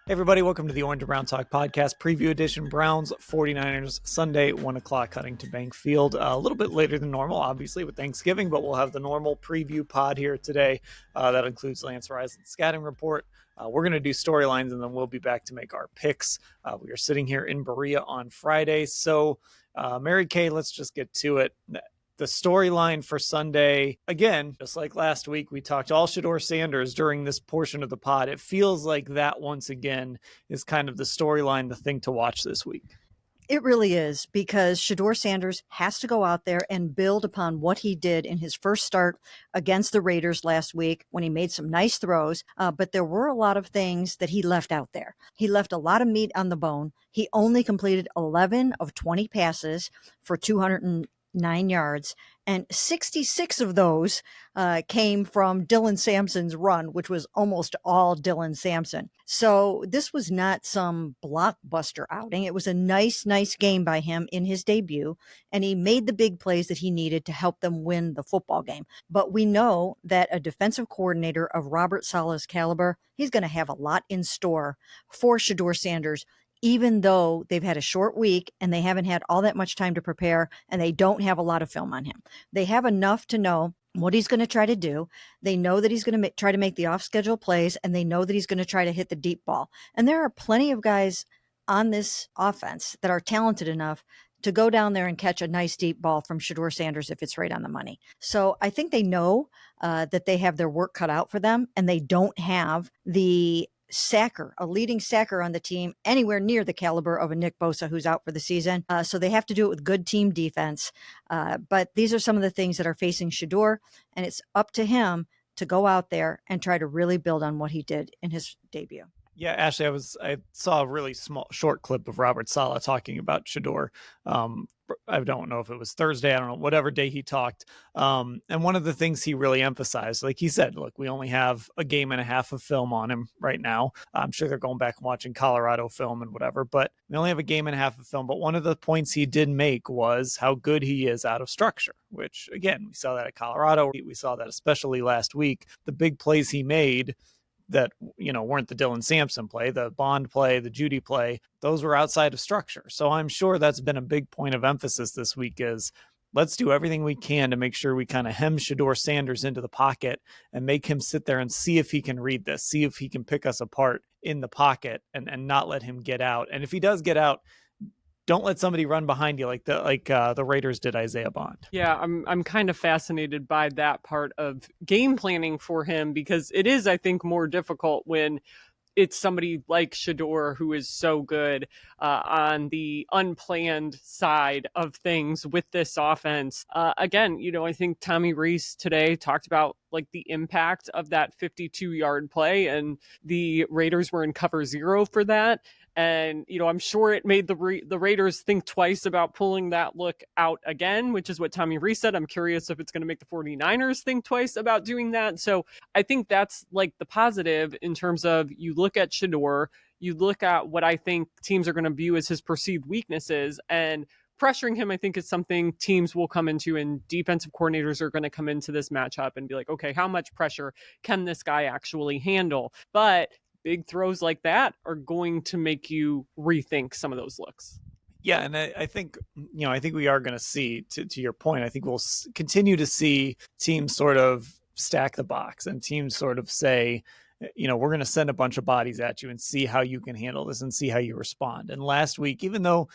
Hey everybody, welcome to the Orange and Brown Talk podcast, preview edition. Browns 49ers Sunday, 1 o'clock, Huntington Bank Field. A little bit later than normal, obviously, with Thanksgiving, but we'll have the normal preview pod here today. That includes Lance Reisland's scouting report. We're going to do storylines, and then we'll be back to make our picks. We are sitting here in Berea on Friday. So, Mary Kay, let's just get to it. The storyline for Sunday, again, just like last week, we talked all Shedeur Sanders during this portion of the pod. It feels like that once again is kind of the storyline, the thing to watch this week. It really is, because Shedeur Sanders has to go out there and build upon what he did in his first start against the Raiders last week when he made some nice throws. But there were a lot of things that he left out there. He left a lot of meat on the bone. He only completed 11 of 20 passes for 209 yards, and 66 of those came from Dylan Sampson's run, which was almost all Dylan Sampson. So this was not some blockbuster outing. It was a nice game by him in his debut, and he made the big plays that he needed to help them win the football game. But we know that a defensive coordinator of Robert Saleh's caliber, he's going to have a lot in store for Shedeur Sanders, even though they've had a short week and they haven't had all that much time to prepare, and they don't have a lot of film on him. They have enough to know what he's going to try to do. They know that he's going to try to make the off-schedule plays, and they know that he's going to try to hit the deep ball. And there are plenty of guys on this offense that are talented enough to go down there and catch a nice deep ball from Shedeur Sanders if it's right on the money. So I think they know that they have their work cut out for them, and they don't have the a leading sacker on the team anywhere near the caliber of a Nick Bosa, who's out for the season. So they have to do it with good team defense. But these are some of the things that are facing Shedeur, and it's up to him to go out there and try to really build on what he did in his debut. Yeah, Ashley, I saw a really short clip of Robert Saleh talking about Shedeur. I don't know if it was Thursday, I don't know, whatever day he talked. And one of the things he really emphasized, like he said, look, we only have a game and a half of film on him right now. I'm sure they're going back and watching Colorado film and whatever, but we only have a game and a half of film. But one of the points he did make was how good he is out of structure, which again, we saw that at Colorado. We saw that especially last week. The big plays he made that, weren't the Dylan Sampson play, the Bond play, the Judy play, those were outside of structure. So I'm sure that's been a big point of emphasis this week is let's do everything we can to make sure we kind of hem Shedeur Sanders into the pocket and make him sit there and see if he can read this, see if he can pick us apart in the pocket and not let him get out. And if he does get out, don't let somebody run behind you like the Raiders did Isaiah Bond. Yeah, I'm kind of fascinated by that part of game planning for him, because it is, I think, more difficult when it's somebody like Shedeur who is so good on the unplanned side of things with this offense. Again, I think Tommy Rees today talked about like the impact of that 52-yard play, and the Raiders were in cover 0 for that. And, I'm sure it made the Raiders think twice about pulling that look out again, which is what Tommy Rees said. I'm curious if it's going to make the 49ers think twice about doing that. So I think that's like the positive in terms of you look at Shedeur, you look at what I think teams are going to view as his perceived weaknesses, and pressuring him, I think, is something teams will come into, and defensive coordinators are going to come into this matchup and be like, okay, how much pressure can this guy actually handle? But big throws like that are going to make you rethink some of those looks. Yeah, and I think, I think we are going to see, to your point, I think we'll continue to see teams sort of stack the box and teams sort of say, we're going to send a bunch of bodies at you and see how you can handle this and see how you respond. And last week, even though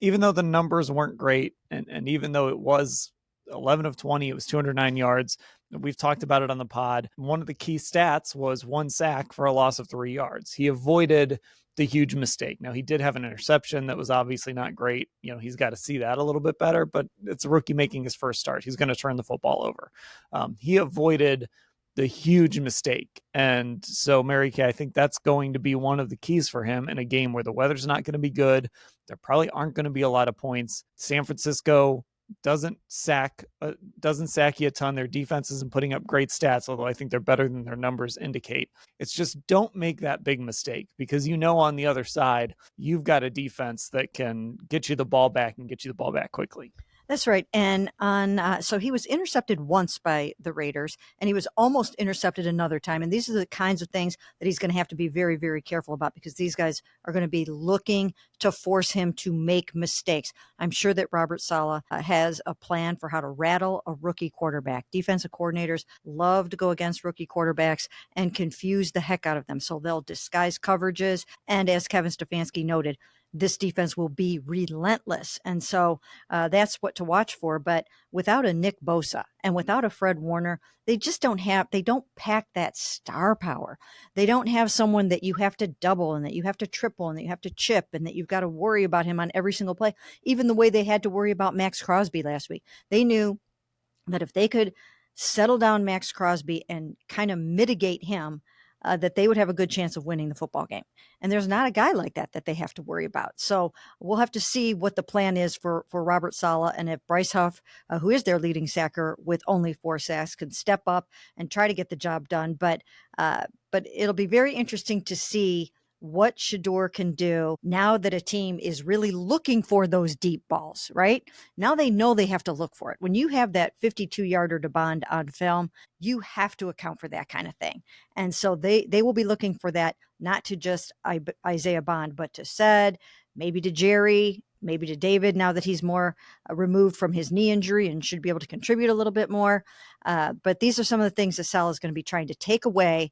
the numbers weren't great, and even though it was 11 of 20, it was 209 yards. We've talked about it on the pod. One of the key stats was 1 sack for a loss of 3 yards. He avoided the huge mistake. Now, he did have an interception that was obviously not great. He's got to see that a little bit better, but it's a rookie making his first start. He's going to turn the football over. He avoided the huge mistake. And so, Mary Kay, I think that's going to be one of the keys for him in a game where the weather's not going to be good. There probably aren't going to be a lot of points. San Francisco doesn't sack you a ton. Their defense isn't putting up great stats, although I think they're better than their numbers indicate. It's just don't make that big mistake, because on the other side, you've got a defense that can get you the ball back and get you the ball back quickly. That's right. And so he was intercepted once by the Raiders, and he was almost intercepted another time. And these are the kinds of things that he's going to have to be very, very careful about, because these guys are going to be looking to force him to make mistakes. I'm sure that Robert Saleh has a plan for how to rattle a rookie quarterback. Defensive coordinators love to go against rookie quarterbacks and confuse the heck out of them. So they'll disguise coverages. And as Kevin Stefanski noted, this defense will be relentless. And so that's what to watch for. But without a Nick Bosa and without a Fred Warner, they don't pack that star power. They don't have someone that you have to double and that you have to triple and that you have to chip and that you've got to worry about him on every single play, even the way they had to worry about Max Crosby last week. They knew that if they could settle down Max Crosby and kind of mitigate him, that they would have a good chance of winning the football game. And there's not a guy like that they have to worry about. So we'll have to see what the plan is for Robert Saleh, and if Bryce Huff, who is their leading sacker with only 4 sacks, can step up and try to get the job done. But it'll be very interesting to see what Shedeur can do now that a team is really looking for those deep balls, right? Now they know they have to look for it. When you have that 52-yarder to Bond on film, you have to account for that kind of thing. And so they will be looking for that, not to just Isaiah Bond, but to Sed, maybe to Jerry, maybe to David, now that he's more removed from his knee injury and should be able to contribute a little bit more. But these are some of the things that Saleh is going to be trying to take away,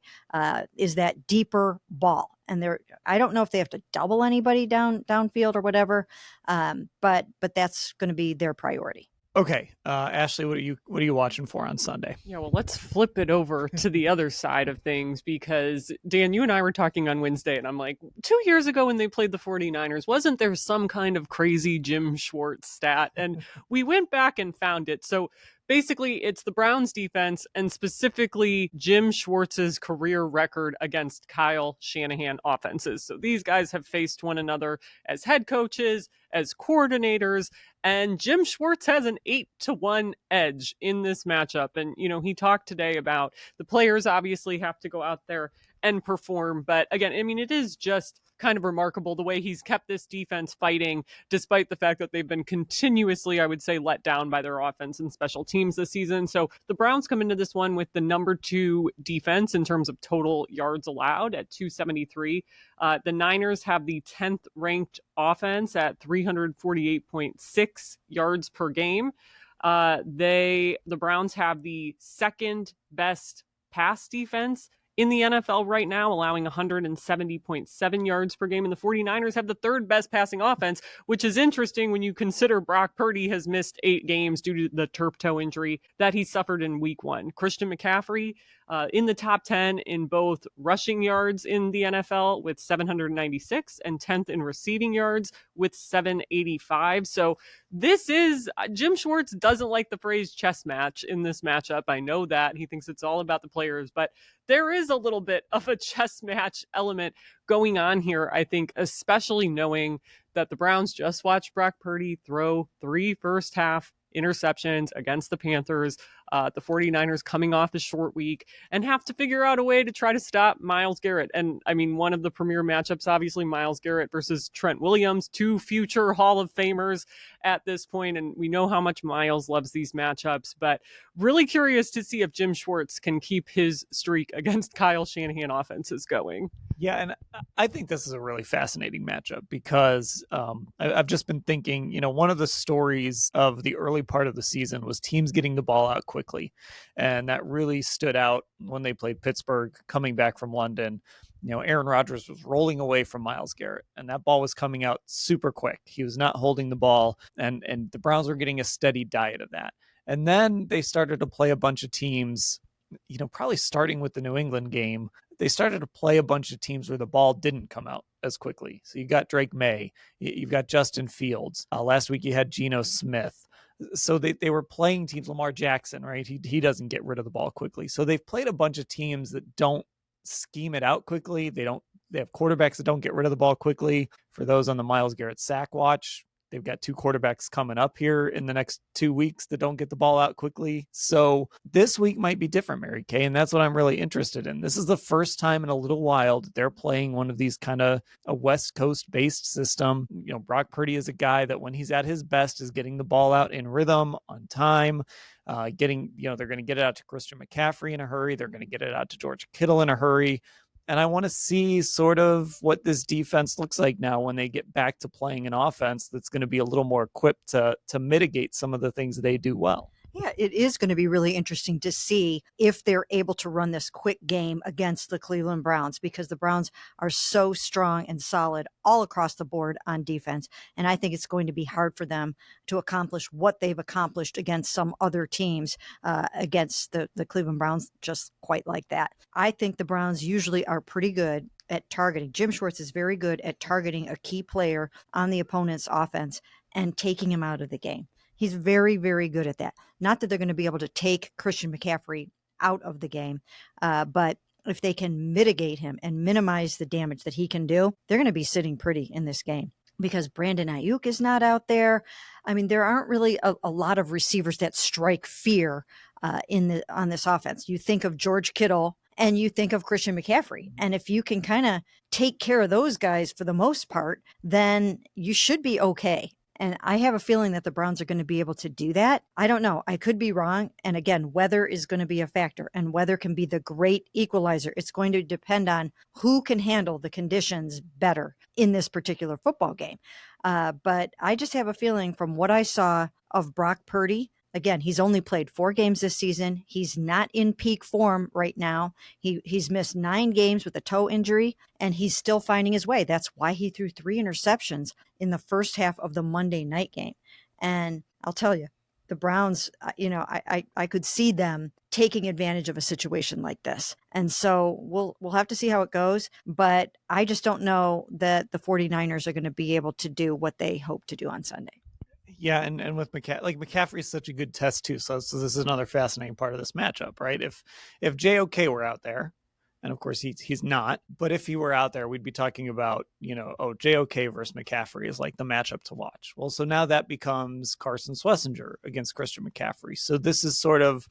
is that deeper ball. And I don't know if they have to double anybody downfield or whatever, but that's going to be their priority. Okay, Ashley, what are you watching for on Sunday? Yeah, well, let's flip it over to the other side of things, because Dan, you and I were talking on Wednesday, and I'm like, 2 years ago when they played the 49ers, wasn't there some kind of crazy Jim Schwartz stat? And we went back and found it. So basically, it's the Browns defense, and specifically Jim Schwartz's career record against Kyle Shanahan offenses. So these guys have faced one another as head coaches, as coordinators, and Jim Schwartz has an 8-1 edge in this matchup. And, he talked today about the players obviously have to go out there and perform. But again, I mean, it is just kind of remarkable the way he's kept this defense fighting, despite the fact that they've been continuously, I would say, let down by their offense and special teams this season. So the Browns come into this one with the number 2 defense in terms of total yards allowed at 273. The Niners have the 10th ranked offense at 348.6 yards per game. The Browns have the second best pass defense in the NFL right now, allowing 170.7 yards per game. And the 49ers have the third best passing offense, which is interesting when you consider Brock Purdy has missed 8 games due to the turf toe injury that he suffered in week 1. Christian McCaffrey in the top 10 in both rushing yards in the NFL with 796 and 10th in receiving yards with 785. So this is, Jim Schwartz doesn't like the phrase chess match in this matchup. I know that. He thinks it's all about the players, but there is a little bit of a chess match element going on here, I think, especially knowing that the Browns just watched Brock Purdy throw 3 first half interceptions against the Panthers, the 49ers coming off a short week, and have to figure out a way to try to stop Myles Garrett. And I mean, one of the premier matchups, obviously, Myles Garrett versus Trent Williams, 2 future Hall of Famers at this point, and we know how much Myles loves these matchups, but really curious to see if Jim Schwartz can keep his streak against Kyle Shanahan offenses going. Yeah, and I think this is a really fascinating matchup because I've just been thinking, one of the stories of the early part of the season was teams getting the ball out quickly. And that really stood out when they played Pittsburgh coming back from London. Aaron Rodgers was rolling away from Myles Garrett, and that ball was coming out super quick. He was not holding the ball, and the Browns were getting a steady diet of that. And then they started to play a bunch of teams, probably starting with the New England game. They started to play a bunch of teams where the ball didn't come out as quickly. So you got Drake May, you've got Justin Fields. Last week you had Geno Smith. So they were playing teams, Lamar Jackson, right? He doesn't get rid of the ball quickly. So they've played a bunch of teams that don't scheme it out quickly. They have quarterbacks that don't get rid of the ball quickly. For those on the Myles Garrett sack watch, They've got 2 quarterbacks coming up here in the next 2 weeks that don't get the ball out quickly. So this week might be different, Mary Kay, and that's what I'm really interested in. This is the first time in a little while that they're playing one of these kind of a West Coast based system. Brock Purdy is a guy that when he's at his best is getting the ball out in rhythm, on time, they're going to get it out to Christian McCaffrey in a hurry. They're going to get it out to George Kittle in a hurry. And I want to see sort of what this defense looks like now when they get back to playing an offense that's going to be a little more equipped to mitigate some of the things they do well. Yeah, it is going to be really interesting to see if they're able to run this quick game against the Cleveland Browns, because the Browns are so strong and solid all across the board on defense. And I think it's going to be hard for them to accomplish what they've accomplished against some other teams, against the Cleveland Browns, just quite like that. I think the Browns usually are pretty good at targeting. Jim Schwartz is very good at targeting a key player on the opponent's offense and taking him out of the game. He's very, very good at that. Not that they're going to be able to take Christian McCaffrey out of the game, but if they can mitigate him and minimize the damage that he can do, they're going to be sitting pretty in this game, because Brandon Ayuk is not out there. I mean, there aren't really a lot of receivers that strike fear on this offense. You think of George Kittle and you think of Christian McCaffrey. And if you can kind of take care of those guys for the most part, then you should be okay. And I have a feeling that the Browns are going to be able to do that. I don't know. I could be wrong. And again, weather is going to be a factor, and weather can be the great equalizer. It's going to depend on who can handle the conditions better in this particular football game. But I just have a feeling from what I saw of Brock Purdy. Again, he's only played 4 games this season. He's not in peak form right now. He's missed 9 games with a toe injury, and he's still finding his way. That's why he threw 3 interceptions in the first half of the Monday night game. And I'll tell you, the Browns, I could see them taking advantage of a situation like this. And so we'll have to see how it goes. But I just don't know that the 49ers are going to be able to do what they hope to do on Sunday. Yeah, and with McCaffrey is such a good test too. So this is another fascinating part of this matchup, right? If JOK were out there, and of course he's not, but if he were out there, we'd be talking about, JOK versus McCaffrey is like the matchup to watch. Well, so now that becomes Carson Schlesinger against Christian McCaffrey. So this is sort of,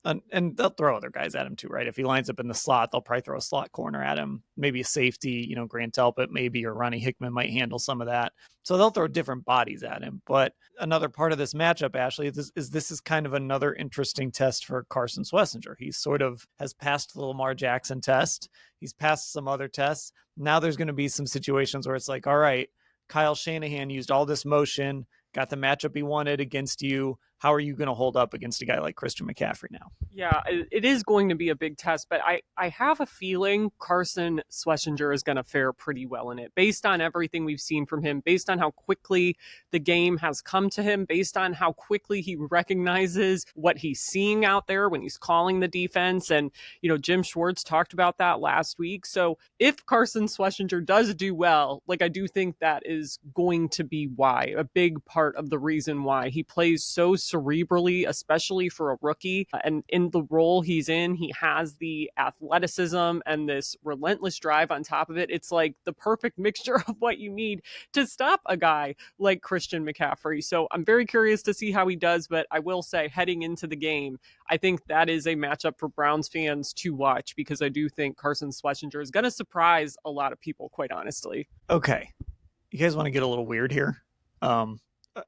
and they'll throw other guys at him too, right? If he lines up in the slot, they'll probably throw a slot corner at him, maybe a safety, Grant Delpit maybe, or Ronnie Hickman might handle some of that. So they'll throw different bodies at him. But another part of this matchup, Ashley, this is kind of another interesting test for Carson Schlesinger. He sort of has passed the Lamar Jackson test. He's passed some other tests. Now there's going to be some situations where it's like, all right, Kyle Shanahan used all this motion, got the matchup he wanted against you. How are you going to hold up against a guy like Christian McCaffrey now? Yeah, it is going to be a big test, but I have a feeling Carson Schlesinger is going to fare pretty well in it, based on everything we've seen from him, based on how quickly the game has come to him, based on how quickly he recognizes what he's seeing out there when he's calling the defense. And, Jim Schwartz talked about that last week. So if Carson Schlesinger does do well, I do think that is going to be a big part of the reason why he plays so cerebrally, especially for a rookie. And in the role he's in, he has the athleticism and this relentless drive on top of it. It's like the perfect mixture of what you need to stop a guy like Christian McCaffrey. So I'm very curious to see how he does, but I will say, heading into the game, I think that is a matchup for Browns fans to watch, because I do think Carson Schlesinger is going to surprise a lot of people, quite honestly. Okay. You guys want to get a little weird here?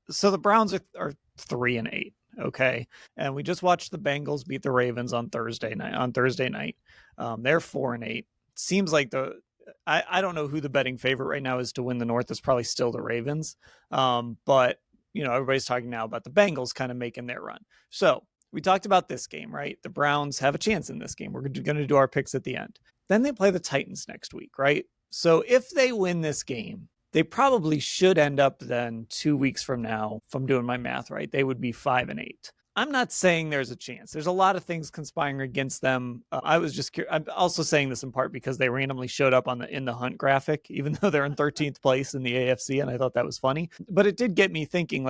So the Browns are 3-8. Okay. And we just watched the Bengals beat the Ravens on Thursday night. They're 4-8. Seems like I don't know who the betting favorite right now is to win the North. It's probably still the Ravens. But everybody's talking now about the Bengals kind of making their run. So we talked about this game, right? The Browns have a chance in this game. We're going to do our picks at the end. Then they play the Titans next week, right? So if they win this game, they probably should end up then 2 weeks from now, if I'm doing my math right, they would be 5-8. I'm not saying there's a chance. There's a lot of things conspiring against them. I was just curious. I'm also saying this in part because they randomly showed up in the Hunt graphic, even though they're in 13th place in the AFC, and I thought that was funny. But it did get me thinking,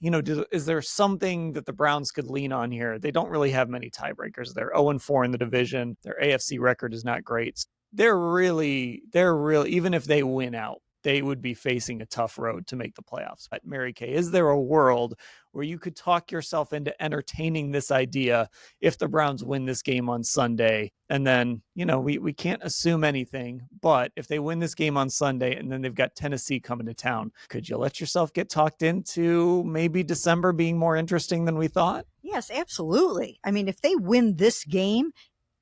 is there something that the Browns could lean on here? They don't really have many tiebreakers. They're 0-4 in the division. Their AFC record is not great. They're really, even if they win out, they would be facing a tough road to make the playoffs. But Mary Kay, is there a world where you could talk yourself into entertaining this idea if the Browns win this game on Sunday? And then, we can't assume anything, but if they win this game on Sunday and then they've got Tennessee coming to town, could you let yourself get talked into maybe December being more interesting than we thought? Yes, absolutely. I mean, if they win this game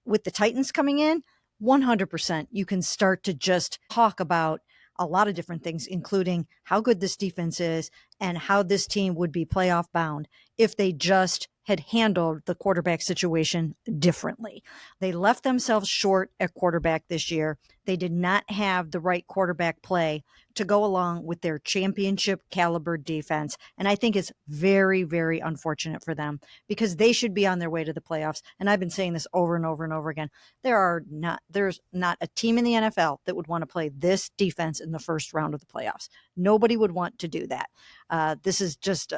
with the Titans coming in, 100%, you can start to just talk about a lot of different things, including how good this defense is and how this team would be playoff bound if they just had handled the quarterback situation differently. They left themselves short at quarterback this year. They did not have the right quarterback play to go along with their championship caliber defense. And I think it's very, very unfortunate for them because they should be on their way to the playoffs. And I've been saying this over and over and over again. There's not a team in the NFL that would want to play this defense in the first round of the playoffs. Nobody would want to do that. This is just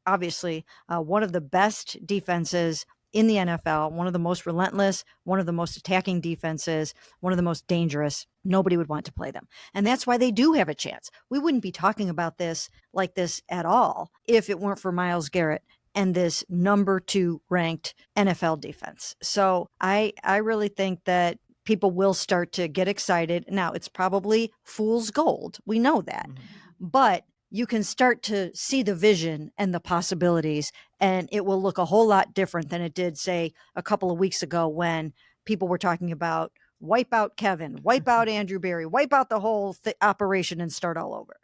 obviously one of the best defenses in the NFL, one of the most relentless, one of the most attacking defenses, one of the most dangerous. Nobody would want to play them. And that's why they do have a chance. We wouldn't be talking about this like this at all if it weren't for Myles Garrett and this number 2 ranked NFL defense. So I really think that people will start to get excited. Now, it's probably fool's gold. We know that. Mm-hmm. But you can start to see the vision and the possibilities, and it will look a whole lot different than it did, say, a couple of weeks ago when people were talking about wipe out Kevin, wipe out Andrew Berry, wipe out the whole operation and start all over.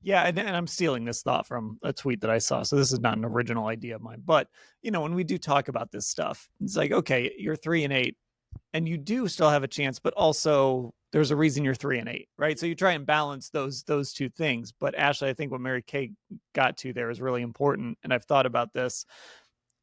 Yeah, and I'm stealing this thought from a tweet that I saw. So this is not an original idea of mine. But, when we do talk about this stuff, it's like, okay, you're 3-8, and you do still have a chance, but also there's a reason you're 3-8, right? So you try and balance those two things. But Ashley, I think what Mary Kay got to there is really important. And I've thought about this.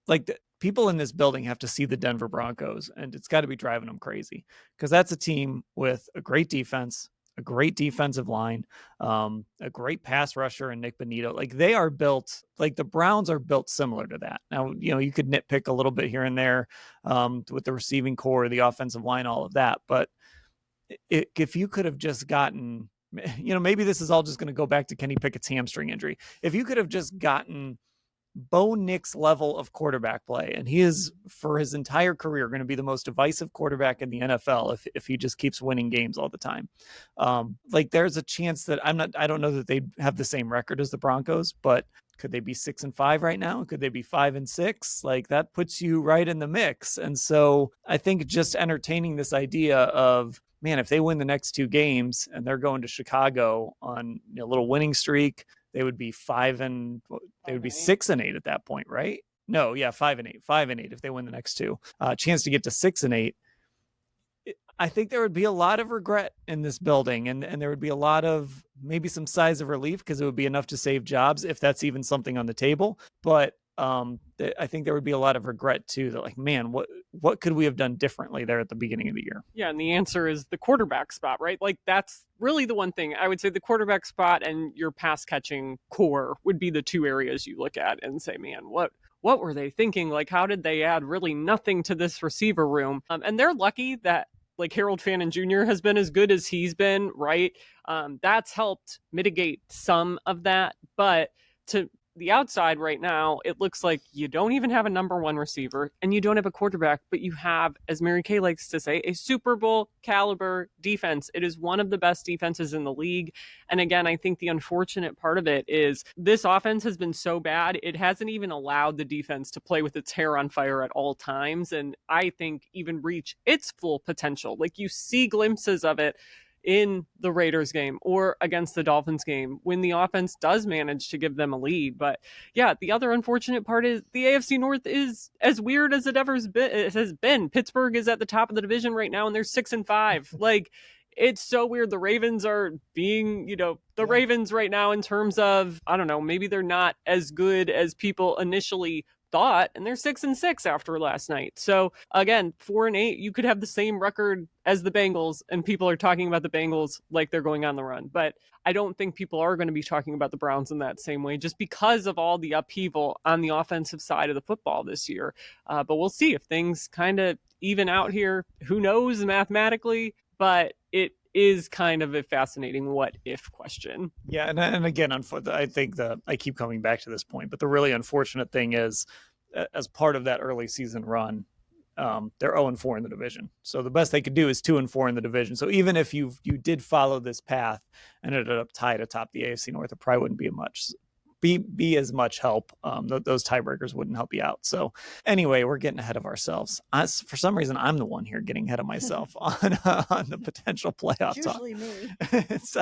Like, the people in this building have to see the Denver Broncos, and it's got to be driving them crazy because that's a team with a great defense, a great defensive line, a great pass rusher and Nick Bonito. Like, they are built, like the Browns are built similar to that. Now, you could nitpick a little bit here and there with the receiving core, the offensive line, all of that. But if you could have just gotten, maybe this is all just going to go back to Kenny Pickett's hamstring injury. If you could have just gotten Bo Nix level of quarterback play, and he is for his entire career going to be the most divisive quarterback in the NFL if he just keeps winning games all the time. Like, there's a chance that I don't know that they have the same record as the Broncos, but could they be 6-5 right now? Could they be 5-6? Like, that puts you right in the mix. And so I think just entertaining this idea of, man, if they win the next 2 games and they're going to Chicago on a little winning streak, they would be 6-8 at that point, right? No, yeah, 5-8 if they win the next 2. Chance to get to 6-8. I think there would be a lot of regret in this building, and there would be a lot of maybe some sighs of relief because it would be enough to save jobs if that's even something on the table. But I think there would be a lot of regret too, that like, man, what could we have done differently there at the beginning of the year? Yeah, and the answer is the quarterback spot, right? Like, that's really the one thing. I would say the quarterback spot and your pass catching core would be the 2 areas you look at and say, man, what were they thinking? Like, how did they add really nothing to this receiver room? And they're lucky that like Harold Fannin Jr. has been as good as he's been, right? That's helped mitigate some of that, but to the outside right now, it looks like you don't even have a number 1 receiver and you don't have a quarterback, but you have, as Mary Kay likes to say, a Super Bowl caliber defense. It is one of the best defenses in the league. And again, I think the unfortunate part of it is this offense has been so bad, it hasn't even allowed the defense to play with its hair on fire at all times. And I think even reach its full potential. Like, you see glimpses of it in the Raiders game or against the Dolphins game when the offense does manage to give them a lead. But yeah, the other unfortunate part is the AFC North is as weird as it has been. Pittsburgh is at the top of the division right now and they're 6-5. Like, it's so weird. The Ravens are being, Ravens right now in terms of, I don't know, maybe they're not as good as people initially thought, and they're 6-6 after last night. So again, 4-8, you could have the same record as the Bengals, and people are talking about the Bengals like they're going on the run. But I don't think people are going to be talking about the Browns in that same way, just because of all the upheaval on the offensive side of the football this year. But we'll see if things kind of even out here. Who knows mathematically? But is kind of a fascinating what if question. Yeah, and again, I think I keep coming back to this point, but the really unfortunate thing is, as part of that early season run, they're 0-4 in the division. So the best they could do is 2-4 in the division. So even if you did follow this path and ended up tied atop the AFC North, it probably wouldn't be as much help. Those tiebreakers wouldn't help you out. So anyway, we're getting ahead of ourselves. For some reason, I'm the one here getting ahead of myself on the potential playoff It's talk. usually me. It's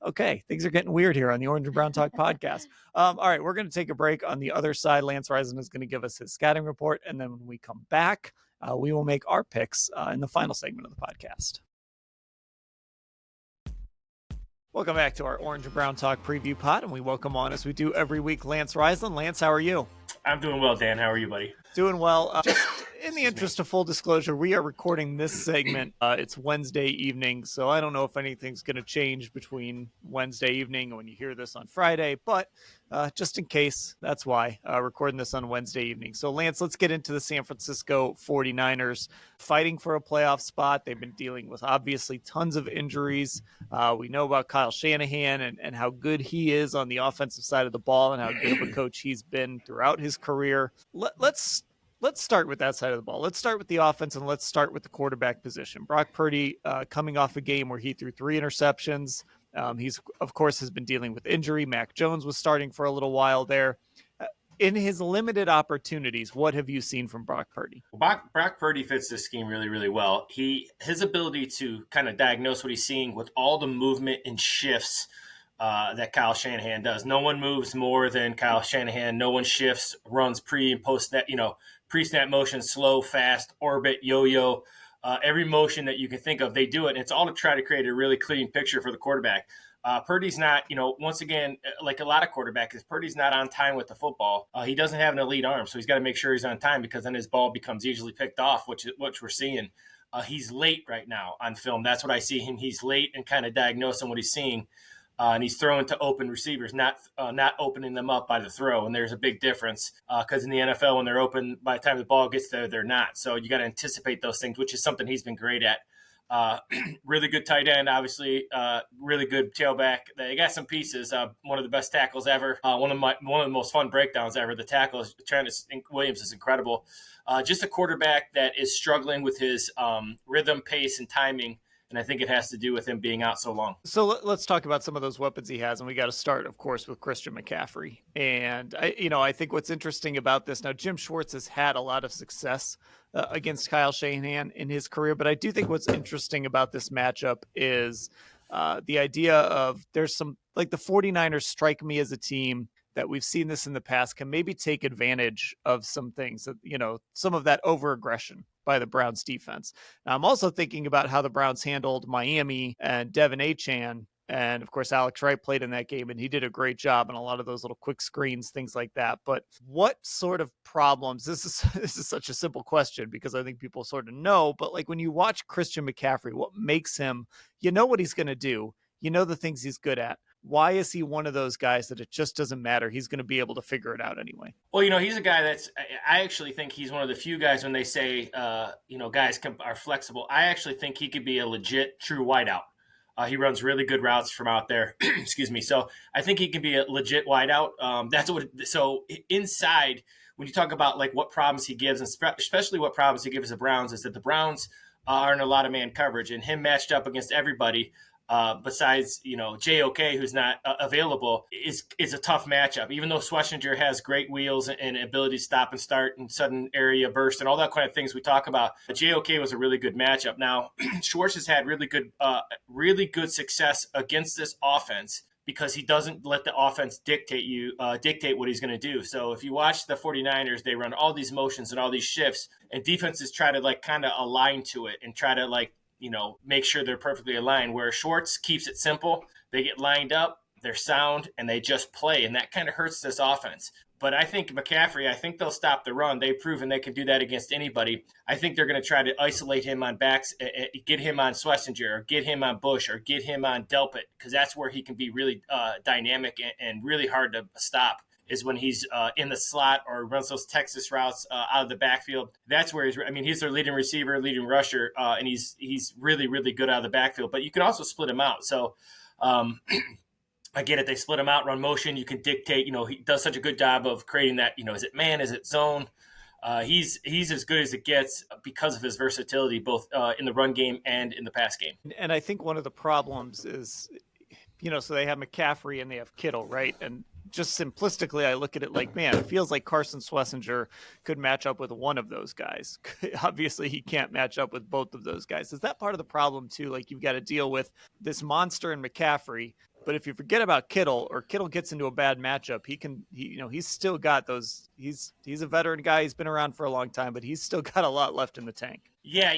okay. Things are getting weird here on the Orange and Brown Talk podcast. All right, we're going to take a break. On the other side, Lance Reisland is going to give us his scouting report, and then when we come back, we will make our picks in the final segment of the podcast. Welcome back to our Orange and Brown Talk preview pod, and we welcome on, as we do every week, Lance Reisland. Lance, how are you? I'm doing well, Dan. How are you, buddy? Doing well. Just in the interest of full disclosure, we are recording this segment. It's Wednesday evening, so I don't know if anything's going to change between Wednesday evening and when you hear this on Friday, but just in case, that's why recording this on Wednesday evening. So, Lance, let's get into the San Francisco 49ers fighting for a playoff spot. They've been dealing with, obviously, tons of injuries. We know about Kyle Shanahan and how good he is on the offensive side of the ball and how good of a coach he's been throughout his career. Let's start with that side of the ball. Let's start with the offense, and let's start with the quarterback position. Brock Purdy coming off a game where he threw 3 interceptions. He's, of course, has been dealing with injury. Mac Jones was starting for a little while there. In his limited opportunities, what have you seen from Brock Purdy? Brock Purdy fits this scheme really, really well. His ability to kind of diagnose what he's seeing with all the movement and shifts that Kyle Shanahan does. No one moves more than Kyle Shanahan. No one shifts, runs pre and post snap, pre-snap motion, slow, fast, orbit, yo-yo. Every motion that you can think of, they do it. And it's all to try to create a really clean picture for the quarterback. Purdy's not, once again, like a lot of quarterbacks, Purdy's not on time with the football. He doesn't have an elite arm, so he's got to make sure he's on time because then his ball becomes easily picked off, which we're seeing. He's late right now on film. That's what I see him. He's late and kind of diagnosing what he's seeing. And he's throwing to open receivers, not opening them up by the throw. And there's a big difference because in the NFL, when they're open, by the time the ball gets there, they're not. So you got to anticipate those things, which is something he's been great at. Really good tight end, obviously. Really good tailback. They got some pieces. One of the best tackles ever. One of the most fun breakdowns ever. The tackle is Travis Williams is incredible. Just a quarterback that is struggling with his rhythm, pace, and timing. And I think it has to do with him being out so long. So let's talk about some of those weapons he has. And we got to start, of course, with Christian McCaffrey. And, I think what's interesting about this now, Jim Schwartz has had a lot of success against Kyle Shanahan in his career. But I do think what's interesting about this matchup is the idea of there's some, like the 49ers strike me as a team that we've seen this in the past can maybe take advantage of some things that, some of that over-aggression by the Browns defense. Now, I'm also thinking about how the Browns handled Miami and Devin Achane. And of course, Alex Wright played in that game and he did a great job on a lot of those little quick screens, things like that. But what sort of problems, this is such a simple question because I think people sort of know, but like when you watch Christian McCaffrey, what makes him, what he's going to do, the things he's good at. Why is he one of those guys that it just doesn't matter? He's going to be able to figure it out anyway. Well, he's a guy I actually think he's one of the few guys when they say, guys are flexible. I actually think he could be a legit true wideout. He runs really good routes from out there. Excuse me. So I think he can be a legit wideout. So inside, when you talk about like what problems he gives, and especially what problems he gives the Browns, is that the Browns are in a lot of man coverage and him matched up against everybody. Besides, JOK, who's not available, is a tough matchup. Even though Schlesinger has great wheels and ability to stop and start and sudden area burst and all that kind of things we talk about, JOK was a really good matchup. Now, Schwartz has had really good success against this offense because he doesn't let the offense dictate what he's going to do. So if you watch the 49ers, they run all these motions and all these shifts, and defenses try to like kind of align to it and try to like make sure they're perfectly aligned, where Schwartz keeps it simple. They get lined up, they're sound, and they just play. And that kind of hurts this offense. But I think McCaffrey, they'll stop the run. They've proven they can do that against anybody. I think they're going to try to isolate him on backs, get him on Schlesinger, or get him on Bush, or get him on Delpit, because that's where he can be really dynamic and really hard to stop. is when he's in the slot or runs those Texas routes out of the backfield. That's where he's their leading receiver, leading rusher, and he's really, really good out of the backfield. But you can also split him out. So I get it. They split him out, run motion. You can dictate. He does such a good job of creating that. Is it man? Is it zone? He's as good as it gets because of his versatility, both in the run game and in the pass game. And I think one of the problems is, so they have McCaffrey and they have Kittle, right? And just simplistically, I look at it like, man, it feels like Carson Schlesinger could match up with one of those guys. Obviously, he can't match up with both of those guys. Is that part of the problem, too? Like, you've got to deal with this monster in McCaffrey. But if you forget about Kittle, or Kittle gets into a bad matchup, he's still got those. He's a veteran guy. He's been around for a long time, but he's still got a lot left in the tank. Yeah,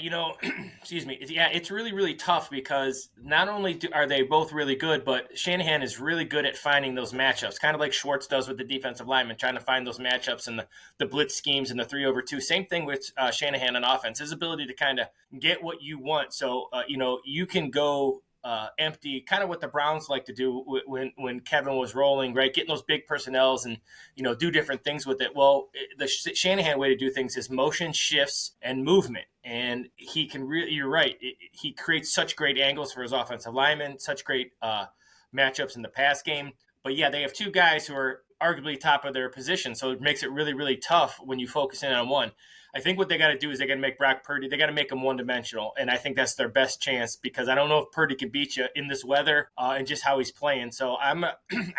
excuse me. Yeah, it's really, really tough because not only are they both really good, but Shanahan is really good at finding those matchups, kind of like Schwartz does with the defensive linemen, trying to find those matchups and the blitz schemes and the 3-over-2. Same thing with Shanahan on offense, his ability to kind of get what you want. So, you can go empty, kind of what the Browns like to do when Kevin was rolling, right? Getting those big personnels and, do different things with it. Well, the Shanahan way to do things is motion, shifts, and movement. And he can really, you're right, he creates such great angles for his offensive linemen, such great matchups in the pass game. But yeah, they have two guys who are arguably top of their position. So it makes it really, really tough when you focus in on one. I think what they got to do is they got to make Brock Purdy, they got to make him one-dimensional. And I think that's their best chance because I don't know if Purdy can beat you in this weather and just how he's playing. So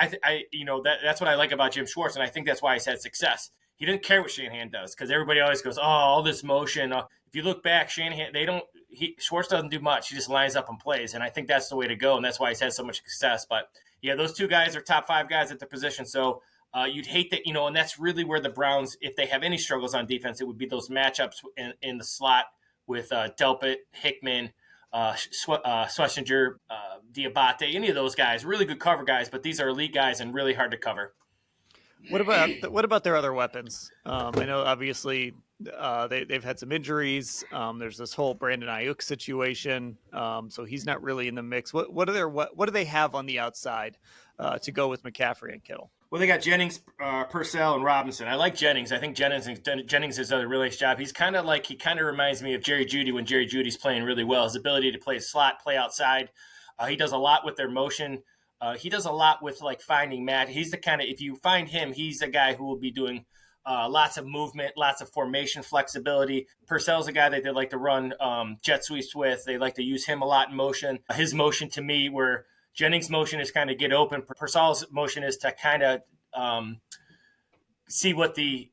that's what I like about Jim Schwartz. And I think that's why he's had success. He didn't care what Shanahan does because everybody always goes, all this motion. If you look back, Schwartz doesn't do much. He just lines up and plays. And I think that's the way to go. And that's why he's had so much success. But yeah, those two guys are top 5 guys at their position. So you'd hate that, and that's really where the Browns, if they have any struggles on defense, it would be those matchups in the slot with Delpit, Hickman, Schlesinger, Diabate, any of those guys, really good cover guys, but these are elite guys and really hard to cover. What about their other weapons? I know obviously they've had some injuries. There's this whole Brandon Ayuk situation, so he's not really in the mix. What do they have on the outside to go with McCaffrey and Kittle? Well, they got Jennings, Purcell, and Robinson. I like Jennings. I think Jennings has done a really nice job. He kind of reminds me of Jerry Jeudy when Jerry Judy's playing really well. His ability to play slot, play outside. He does a lot with their motion. He does a lot with finding Matt. He's the kind of, if you find him, he's the guy who will be doing lots of movement, lots of formation flexibility. Purcell's a guy that they like to run jet sweeps with. They like to use him a lot in motion. His motion to me, where Jennings' motion is kind of get open. Purcell's motion is to kind of see what the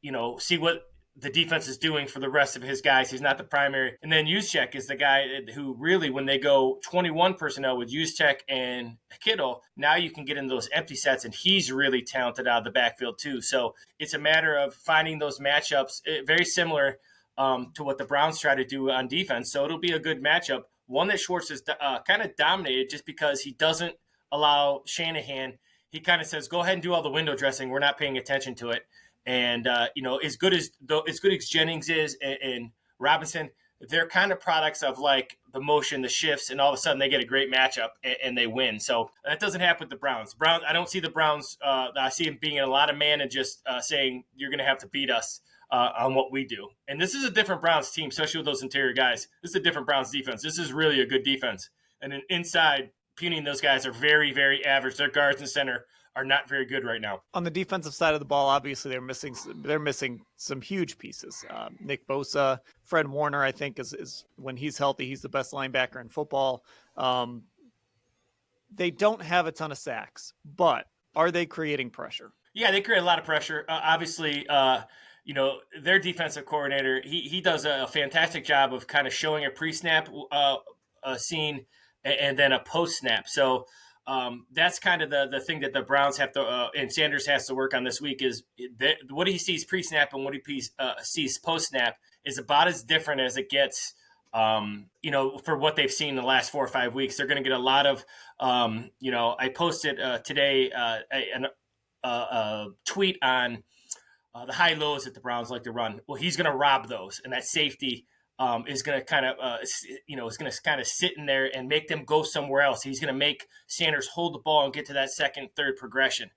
defense is doing for the rest of his guys. He's not the primary. And then Juszczyk is the guy who really, when they go 21 personnel with Juszczyk and Kittle, now you can get in those empty sets, and he's really talented out of the backfield too. So it's a matter of finding those matchups, very similar to what the Browns try to do on defense. So it'll be a good matchup. One that Schwartz has kind of dominated just because he doesn't allow Shanahan. He kind of says, go ahead and do all the window dressing. We're not paying attention to it. And, as good as Jennings is and Robinson, they're kind of products of the motion, the shifts, and all of a sudden they get a great matchup and they win. So that doesn't happen with the Browns. I don't see the Browns. I see them being in a lot of man and just saying, you're going to have to beat us on what we do. And this is a different Browns team, especially with those interior guys. This is a different Browns defense. This is really a good defense. And then inside, Puny and those guys are very, very average. Their guards and center are not very good right now. On the defensive side of the ball, obviously they're missing some huge pieces. Nick Bosa, Fred Warner, I think is when he's healthy, he's the best linebacker in football. They don't have a ton of sacks, but are they creating pressure? Yeah, they create a lot of pressure. Obviously, their defensive coordinator, he does a fantastic job of kind of showing a pre-snap scene and then a post-snap. So that's kind of the thing that the Browns have to and Sanders has to work on this week is that what he sees pre-snap and what he sees post-snap is about as different as it gets, for what they've seen in the last 4 or 5 weeks. They're going to get a lot of, I posted today a tweet on the high-lows that the Browns like to run. Well, he's going to rob those, and that safety is going to kind of, is going to kind of sit in there and make them go somewhere else. He's going to make Sanders hold the ball and get to that second, third progression.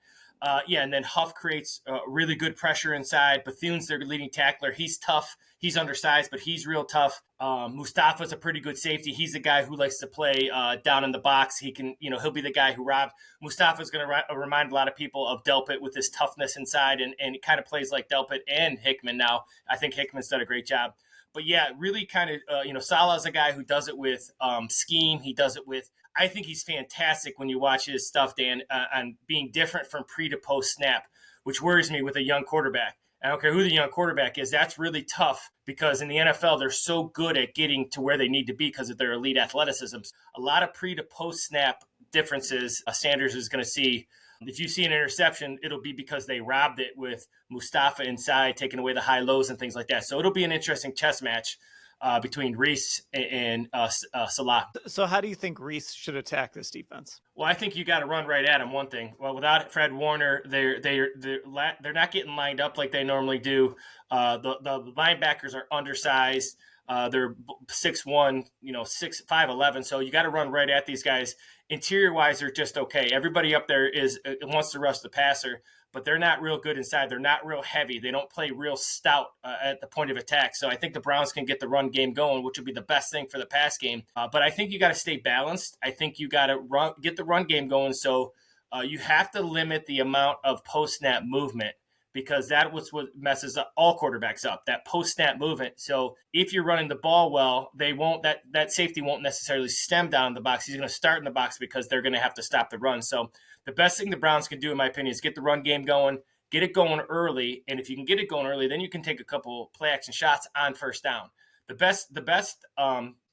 Yeah, and then Huff creates really good pressure inside. Bethune's their leading tackler. He's tough. He's undersized, but he's real tough. Mustafa's a pretty good safety. He's a guy who likes to play down in the box. He can, he'll be the guy who robbed. Mustafa's going to remind a lot of people of Delpit with his toughness inside, and he kind of plays like Delpit and Hickman now. I think Hickman's done a great job. But yeah, really kind of, Saleh's a guy who does it with scheme. He does it with, I think he's fantastic when you watch his stuff, Dan, on being different from pre to post snap, which worries me with a young quarterback. I don't care who the young quarterback is. That's really tough because in the NFL, they're so good at getting to where they need to be because of their elite athleticism. A lot of pre to post snap differences Sanders is going to see. If you see an interception, it'll be because they robbed it with Mustafa inside, taking away the high lows and things like that. So it'll be an interesting chess match between Reese and Saleh. So how do you think Reese should attack this defense? Well, I think you got to run right at him. One thing, well, without Fred Warner, they're not getting lined up like they normally do. The linebackers are undersized. They're 6'1", 5'11". So you got to run right at these guys. Interior wise, they're just okay. Everybody up there wants to rush the passer, but they're not real good inside. They're not real heavy. They don't play real stout at the point of attack. So I think the Browns can get the run game going, which would be the best thing for the pass game. But I think you got to stay balanced. I think you got to get the run game going. So you have to limit the amount of post-snap movement because that was what messes up all quarterbacks up, that post-snap movement. So if you're running the ball well, they won't that safety won't necessarily stem down the box. He's going to start in the box because they're going to have to stop the run. So the best thing the Browns can do, in my opinion, is get the run game going, get it going early. And if you can get it going early, then you can take a couple play action shots on first down. The best,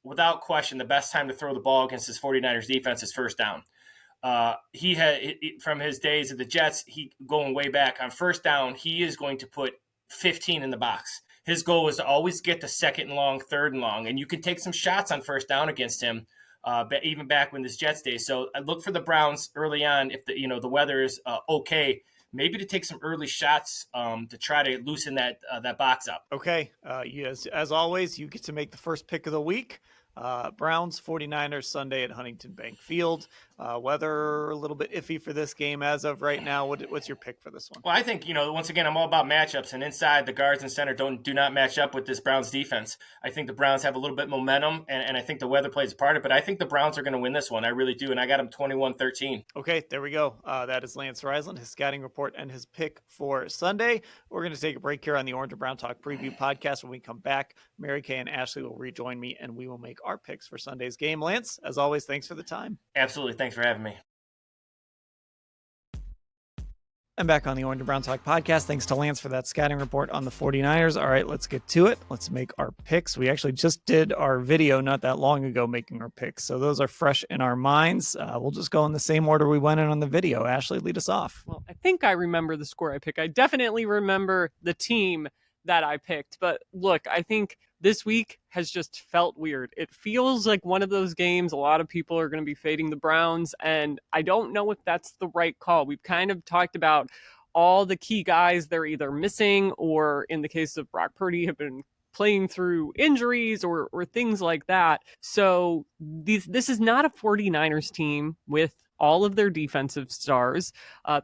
without question, the best time to throw the ball against this 49ers defense is first down. He had, from his days at the Jets, he going way back on first down, he is going to put 15 in the box. His goal is to always get to second and long, third and long, and you can take some shots on first down against him, even back when this Jets days. So I look for the Browns early on if the weather is okay, maybe to take some early shots to try to loosen that box up. Okay, yes, as always, you get to make the first pick of the week. Browns 49ers Sunday at Huntington Bank Field. Weather a little bit iffy for this game as of right now. What's your pick for this one? Well, I think, once again, I'm all about matchups, and inside the guards and center do not match up with this Browns defense. I think the Browns have a little bit momentum, and I think the weather plays a part of it, but I think the Browns are going to win this one. I really do, and I got them 21-13. Okay, there we go. That is Lance Reisland, his scouting report and his pick for Sunday. We're going to take a break here on the Orange and Brown Talk Preview Podcast. When we come back, Mary Kay and Ashley will rejoin me, and we will make our picks for Sunday's game. Lance, as always, thanks for the time. Absolutely. Thanks for having me. I'm back on the Orange and Brown Talk Podcast. Thanks to Lance for that scouting report on the 49ers. All right, let's get to it. Let's make our picks. We actually just did our video not that long ago making our picks, so those are fresh in our minds. We'll just go in the same order we went in on the video. Ashley, lead us off. Well, I think I remember the score I picked. I definitely remember the team that I picked. But look, I think this week has just felt weird. It feels like one of those games a lot of people are going to be fading the Browns, and I don't know if that's the right call. We've kind of talked about all the key guys they're either missing or, in the case of Brock Purdy, have been playing through injuries or things like that. So this is not a 49ers team with all of their defensive stars.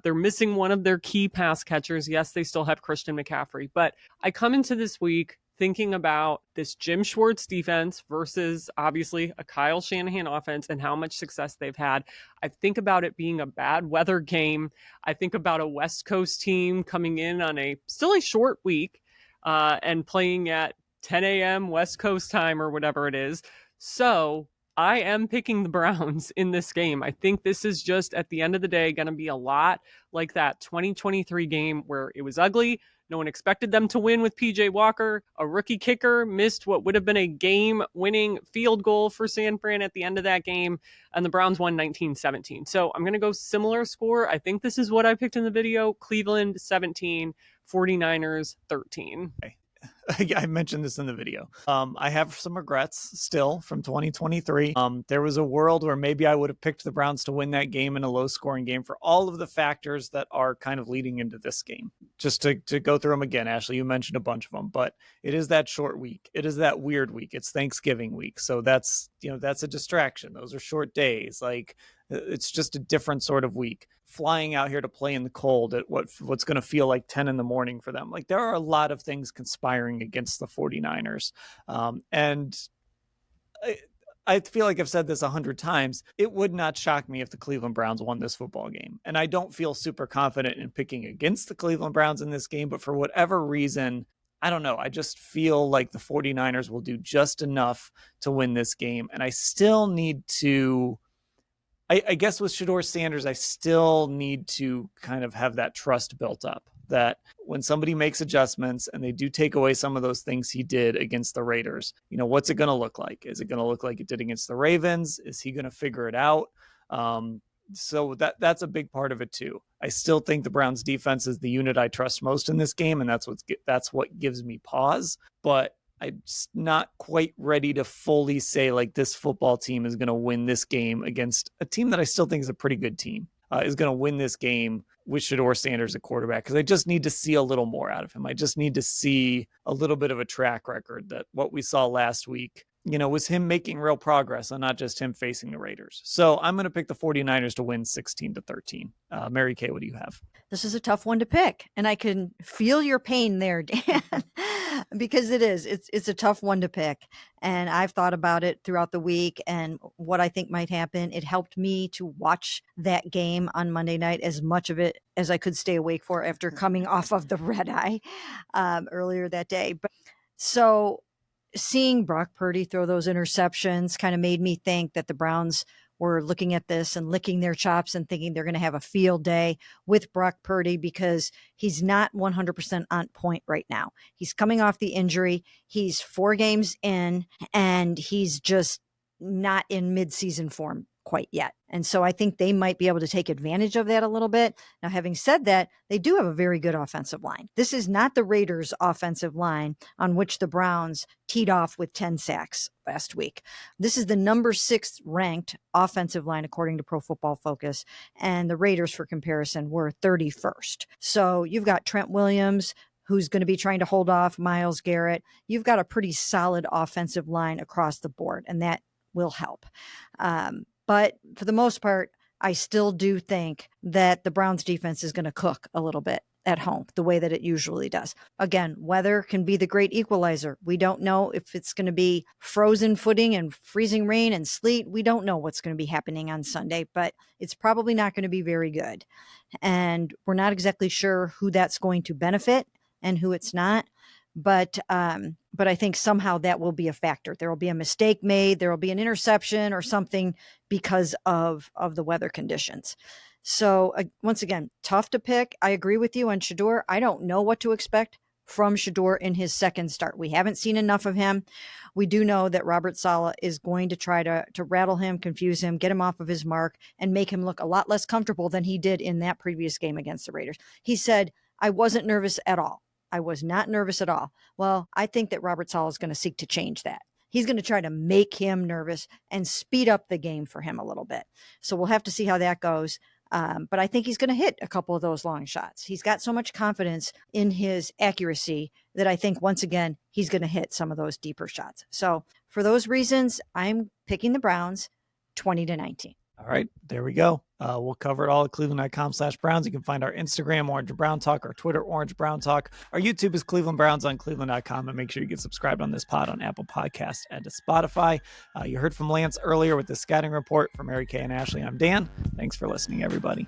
They're missing one of their key pass catchers. Yes, they still have Christian McCaffrey, but I come into this week thinking about this Jim Schwartz defense versus obviously a Kyle Shanahan offense and how much success they've had. I think about it being a bad weather game. I think about a West Coast team coming in on still a short week and playing at 10 a.m. West Coast time or whatever it is. So I am picking the Browns in this game. I think this is just, at the end of the day, going to be a lot like that 2023 game where it was ugly. No one expected them to win with PJ Walker. A rookie kicker missed what would have been a game-winning field goal for San Fran at the end of that game, and the Browns won 19-17. So I'm going to go similar score. I think this is what I picked in the video. Cleveland 17, 49ers 13. Okay. I mentioned this in the video. I have some regrets still from 2023. There was a world where maybe I would have picked the Browns to win that game in a low-scoring game for all of the factors that are kind of leading into this game. Just to go through them again, Ashley, you mentioned a bunch of them, but it is that short week. It is that weird week. It's Thanksgiving week. So that's a distraction. Those are short days. Like, It's just a different sort of week. Flying out here to play in the cold at what's going to feel like 10 in the morning for them. Like, there are a lot of things conspiring against the 49ers. And I feel like I've said this 100 times. It would not shock me if the Cleveland Browns won this football game. And I don't feel super confident in picking against the Cleveland Browns in this game, but for whatever reason, I don't know. I just feel like the 49ers will do just enough to win this game. And I still need to, I guess with Shedeur Sanders, I still need to kind of have that trust built up that when somebody makes adjustments and they do take away some of those things he did against the Raiders, what's it going to look like? Is it going to look like it did against the Ravens? Is he going to figure it out? So that's a big part of it too. I still think the Browns defense is the unit I trust most in this game, and that's what gives me pause. But I'm not quite ready to fully say like this football team is going to win this game against a team that I still think is a pretty good team, is going to win this game with Shedeur Sanders at quarterback, because I just need to see a little more out of him. I just need to see a little bit of a track record that what we saw last week, was him making real progress and not just him facing the Raiders. So I'm going to pick the 49ers to win 16-13. Mary Kay, what do you have? This is a tough one to pick, and I can feel your pain there, Dan, because it's a tough one to pick. And I've thought about it throughout the week and what I think might happen. It helped me to watch that game on Monday night, as much of it as I could stay awake for after coming off of the red eye earlier that day. But so seeing Brock Purdy throw those interceptions kind of made me think that the Browns were looking at this and licking their chops and thinking they're going to have a field day with Brock Purdy, because he's not 100% on point right now. He's coming off the injury. He's 4 games in, and he's just not in midseason form quite yet. And so I think they might be able to take advantage of that a little bit. Now, having said that, they do have a very good offensive line. This is not the Raiders' offensive line on which the Browns teed off with 10 sacks last week. This is the number 6 ranked offensive line, according to Pro Football Focus. And the Raiders, for comparison, were 31st. So you've got Trent Williams, who's going to be trying to hold off Myles Garrett. You've got a pretty solid offensive line across the board, and that will help. But for the most part, I still do think that the Browns defense is going to cook a little bit at home, the way that it usually does. Again, weather can be the great equalizer. We don't know if it's going to be frozen footing and freezing rain and sleet. We don't know what's going to be happening on Sunday, but it's probably not going to be very good. And we're not exactly sure who that's going to benefit and who it's not. But I think somehow that will be a factor. There will be a mistake made. There will be an interception or something because of the weather conditions. So once again, tough to pick. I agree with you on Shedeur. I don't know what to expect from Shedeur in his second start. We haven't seen enough of him. We do know that Robert Saleh is going to try to rattle him, confuse him, get him off of his mark, and make him look a lot less comfortable than he did in that previous game against the Raiders. He said, "I wasn't nervous at all. I was not nervous at all." Well, I think that Robert Saleh is going to seek to change that. He's going to try to make him nervous and speed up the game for him a little bit. So we'll have to see how that goes. But I think he's going to hit a couple of those long shots. He's got so much confidence in his accuracy that I think, once again, he's going to hit some of those deeper shots. So for those reasons, I'm picking the Browns 20-19. All right, there we go. We'll cover it all at cleveland.com/Browns. You can find our Instagram, Orange and Brown Talk, our Twitter, Orange Brown Talk. Our YouTube is Cleveland Browns on cleveland.com. And make sure you get subscribed on this pod on Apple Podcasts and to Spotify. You heard from Lance earlier with the scouting report from Mary Kay and Ashley. I'm Dan. Thanks for listening, everybody.